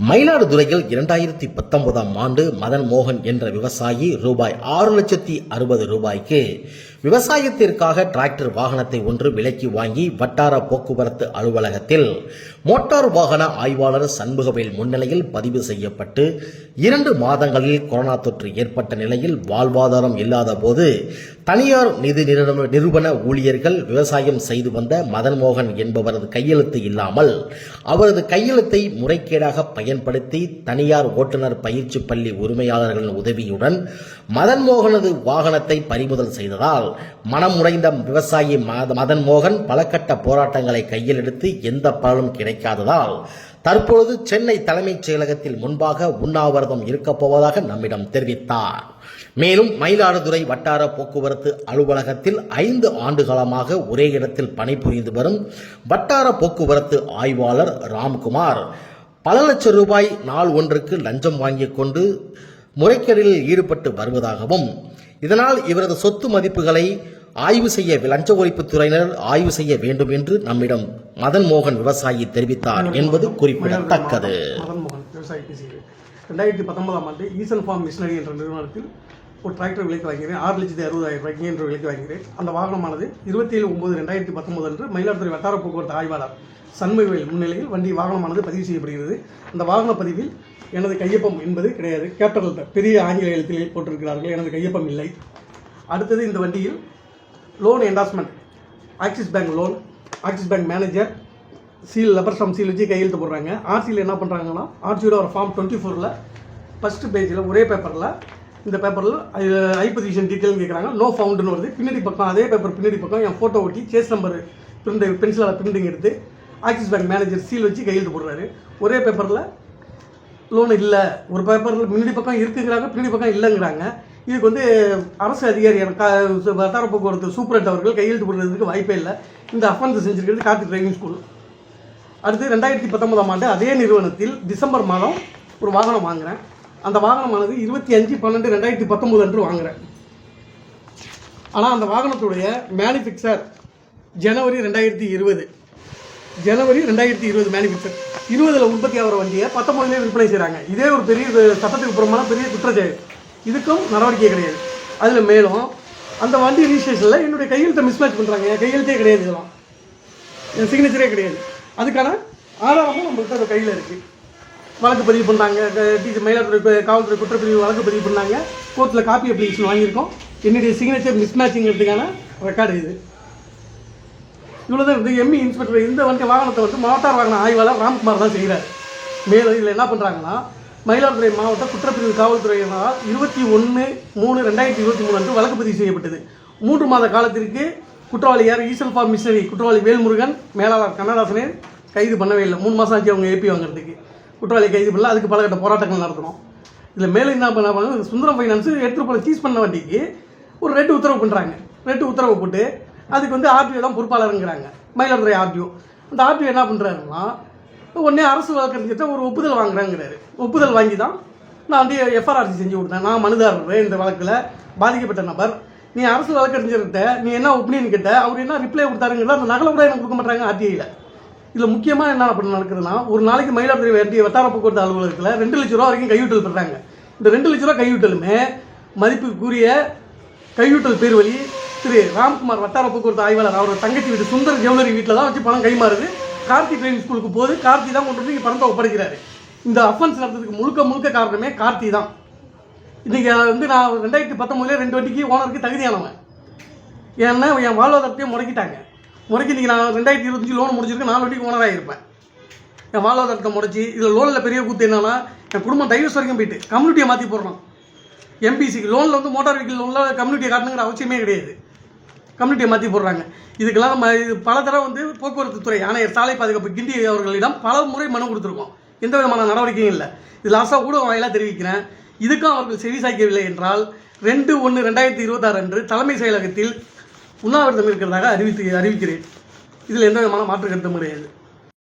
மயிலாடுதுறையில் 2019ஆம் ஆண்டு மதன் மோகன் என்ற விவசாயி ரூபாய் 6,60,000 விவசாயத்திற்காக டிராக்டர் வாகனத்தை ஒன்று விலைக்கு வாங்கி வட்டார போக்குவரத்து அலுவலகத்தில் மோட்டார் வாகன ஆய்வாளர் சண்முகவேல் முன்னிலையில் பதிவு செய்யப்பட்டு 2 மாதங்களில் கொரோனா தொற்று ஏற்பட்ட நிலையில் வாழ்வாதாரம் இல்லாத போது தனியார் நிதி நிறுவன ஊழியர்கள் விவசாயம் செய்து வந்த மதன் மோகன் என்பவரது கையெழுத்து இல்லாமல் அவரது கையெழுத்தை முறைகேடாக பயன்படுத்தி தனியார் ஓட்டுநர் பயிற்சி பள்ளி உரிமையாளர்களின் உதவியுடன் மதன் மோகனது வாகனத்தை பறிமுதல் செய்ததால் மனமுடைந்த விவசாயி மதன் மோகன் பல கட்ட போராட்டங்களை கையில் எடுத்து எந்த பலனும் கிடைக்காததால் தற்பொழுது சென்னை தலைமைச் செயலகத்தில் முன்பாக உண்ணாவிரதம் இருக்கப் போவதாக நம்மிடம் தெரிவித்தார். மேலும் மயிலாடுதுறை வட்டார போக்குவரத்து அலுவலகத்தில் 5 ஆண்டுகாலமாக ஒரே இடத்தில் பணிபுரிந்து வரும் வட்டார போக்குவரத்து ஆய்வாளர் ராம்குமார் பல லட்சம் ரூபாய் நாள் ஒன்றுக்கு லஞ்சம் வாங்கிக் கொண்டு முறைகேடில் ஈடுபட்டு வருவதாகவும் இதனால் இவரது சொத்து மதிப்புகளை ஆய்வு செய்ய லஞ்ச ஒழிப்புத்துறையினர் ஆய்வு செய்ய வேண்டும் என்று நம்மிடம் மதன் மோகன் விவசாயி தெரிவித்தார் என்பது குறிப்பிடத்தக்கது. மதன் மோகன் விவசாயி பேசுகிறேன். 2019ஆம் ஆண்டு ஈசன் ஃபார்ம் மிஷினரி என்ற நிறுவனத்தில் ஒரு டிராக்டர் விலைக்கு வாங்கிறேன். 6,60,000 என்ற விலைக்கு வாங்கிறேன். அந்த வாகனமானது 27/9/2019 அன்று மயிலாடுதுறை வட்டார போக்குவரத்து ஆய்வாளர் சண்முகவேல் முன்னிலையில் வாகனமானது பதிவு செய்யப்படுகிறது. அந்த வாகன பதிவில் எனது கையொப்பம் என்பது கிடையாது. கேபிட்டல் பெரிய ஆங்கில எழுத்தில் போட்டிருக்கிறார்கள். எனது கையொப்பம் இல்லை. அடுத்தது இந்த வண்டியில் loan endorsement axis bank loan, axis bank manager seal rubber stamp seal வச்சு கையெழுத்து போடுறாங்க. ஆர்சியில் என்ன பண்ணுறாங்கன்னா ஆர்சியோட ஒரு ஃபார்ம் 24ல் ஃபஸ்ட்டு பேஜில் ஒரே பேப்பரில் இந்த பேப்பரில் ஐ பொசிஷன் டீட்டெயில்னு கேட்குறாங்க. நோ ஃபவுண்டுன்னு வருது. பின்னாடி பக்கம் அதே பேப்பர் பின்னாடி பக்கம் என் ஃபோட்டோ ஒட்டி சேஸ் நம்பர் பென்சிலால் பிரிண்டிங் எடுத்து ஆக்சிஸ் பேங்க் மேனேஜர் சீல் வச்சு கையெழுத்து போடுறாரு. ஒரே பேப்பரில் லோன் இல்லை, ஒரு பேப்பரில் முன்னாடி பக்கம் இருக்குங்கிறாங்க, பின்னாடி பக்கம் இல்லைங்கிறாங்க. இதுக்கு அரசு அதிகாரியான வட்டார போக்குவரத்து சூப்பரண்ட் அவர்கள் கையெழுத்து போடுறதுக்கு வாய்ப்பே இல்லை. இந்த அஃபென்ஸ் செஞ்சுருக்கிறது கார்த்திக் டிரைவிங் ஸ்கூல். அடுத்து 2019ஆம் ஆண்டு அதே நிறுவனத்தில் டிசம்பர் மாதம் ஒரு வாகனம் வாங்குகிறேன். அந்த வாகனமானது 25/12/2019 அன்று வாங்குகிறேன். ஆனால் அந்த வாகனத்துடைய மேனுஃபேக்சர் ஜனவரி 2020 மேனுஃபேக்சர் 20ல் உற்பத்தி ஆகிற வண்டியை 19லே விற்பனை செய்கிறாங்க. இதே ஒரு பெரிய சட்டத்துக்கு புறமான பெரிய குற்றச்செயல். இதுக்கும் நடவடிக்கை கிடையாது. அதில் மேலும் அந்த வண்டி ரிஜிஸ்ட்ரேஷனில் என்னுடைய கையெழுத்தை மிஸ்மேட்ச் பண்ணுறாங்க. என் கையெழுத்தே கிடையாது, இதெல்லாம் என் சிக்னேச்சரே கிடையாது. அதுக்கான ஆதாரமும் நம்மள்கிட்ட அந்த கையில் இருக்குது. வழக்கு பதிவு பண்ணாங்க. மயிலாடுதுறை காவல்துறை குற்றப்பிரிவு வழக்கு பதிவு பண்ணாங்க. கோர்ட்டில் காப்பி அப்ளிகேஷன் வாங்கியிருக்கோம். என்னுடைய சிக்னேச்சர் மிஸ்மேட்சிங்கிறதுக்கான ரெக்கார்டு இது. இவ்வளோதான் எம்இ இன்ஸ்பெக்டர் இந்த வாகனத்தை மோட்டார் வாகன ஆய்வாளர் ராம்குமார் தான் செய்கிறார். மேலும் இதில் என்ன பண்ணுறாங்கன்னா மயிலாடுதுறை மாவட்ட குற்றப்பிரிவு காவல்துறையினரால் 21/3/2023 அன்று வழக்கு பதிவு செய்யப்பட்டது. 3 மாத காலத்திற்கு குற்றவாளி யார் ஈசன் ஃபார்ம் மிஷினரி குற்றவாளி வேல்முருகன், மேலாளர் கண்ணதாசனை கைது பண்ணவே இல்லை. 3 மாதம் ஆச்சு அவங்க ஏபி வாங்குறதுக்கு. குற்றவாளி கைது பண்ணல. அதுக்கு பல கட்ட போராட்டங்கள் நடத்தணும். இதில் மேலும் என்ன பண்ண சுந்தரம் ஃபைனான்ஸ் எடுத்துகிட்டு போல சீஸ் பண்ண வண்டிக்கு ஒரு ரெட்டு உத்தரவு பண்ணுறாங்க. ரெட்டு உத்தரவு போட்டு அதுக்கு ஆர்டிஓ தான் பொறுப்பாளருங்கிறாங்க. மயிலாடுதுறை ஆர்டிஓ. அந்த ஆர்டிஓ என்ன பண்ணுறாருன்னா உடனே அரசு வழக்கறிஞர்கிட்ட ஒரு ஒப்புதல் வாங்குறாங்கிறாரு. ஒப்புதல் வாங்கி தான் நான் எஃப்ஆர்ஆர்சி செஞ்சு கொடுத்தேன். நான் மனுதாரர், இந்த வழக்கில் பாதிக்கப்பட்ட நபர். நீ அரசு வழக்கறிஞர்கிட்ட நீ என்ன ஒப்பீனியன் கேட்ட, அவர் என்ன ரிப்ளை கொடுத்தாருங்கிறத அந்த நகலை கூட எனக்கு கொடுக்க மாட்டாங்க ஆர்டிஐயில். இதில் முக்கியமாக என்ன பண்ண நடக்குதுன்னா ஒரு நாளைக்கு மயிலாடுதுறை வட்டார போக்குவரத்து அலுவலகத்தில் 2 லட்ச ரூபா வரைக்கும் கையூட்டல் பெறாங்க. இந்த 2 லட்ச ரூபா கையூட்டலுமே மதிப்புக்குரிய கையூட்டல் பேர் வழி திரு ராம்குமார் வட்டார போக்குவரத்து ஆய்வாளர் அவரோட தங்கச்சி வீட்டு சுந்தர் ஜவுளரி வீட்டில் தான் வச்சு பணம் கைமாறுது. கார்த்தி டிரைவிங் ஸ்கூலுக்கு போது கார்த்தி தான் கொண்டு வந்து பணத்தை ஒப்படைக்கிறாரு. இந்த அஃபென்ஸ் நடந்ததுக்கு முழுக்க காரணமே கார்த்தி தான். இன்றைக்கி நான் 2019லே 2 வண்டிக்கு ஓனருக்கு தகுதியானவன். ஏன்னா என் வாழ்வாதாரத்தையும் முடக்கிட்டாங்க. இன்றைக்கி நான் 2025 லோன் முடிச்சிருக்கேன். 4 வண்டிக்கு ஓனராக இருப்பேன். என் வாழ்வாதாரத்தை முடச்சி இதில் லோனில் பெரிய கூத்து என்னன்னா என் குடும்பம் டைவர்ஸ் வரைக்கும் போயிட்டு கம்யூனிட்டியை மாற்றி போடுறோம். எம்பிசிக்கு லோனில் மோட்டார் வெஹிக்கிள் லோனில் கம்யூனிட்டியை காட்டணுங்கிற அவசியமே கிடையாது. கம்யூனிட்டியை மாற்றி போடுறாங்க. இதுக்கெல்லாம் நம்ம பல தடவை போக்குவரத்து துறை ஆணையர் சாலை பாதுகாப்பு கிண்டி அவர்களிடம் பல முறை மனு கொடுத்துருக்கோம். எந்த விதமான நடவடிக்கையும் இல்லை. இது லாஸ்ட்டாக ஊடக வாயிலாக தெரிவிக்கிறேன். இதுக்கும் அவர்கள் செவிசாய்க்கவில்லை என்றால் 2/1/2026 அன்று தலைமை செயலகத்தில் உண்ணாவிரதம் இருக்கிறதாக அறிவிக்கிறேன். இதில் எந்த விதமான மாற்று கருத்தும் கிடையாது.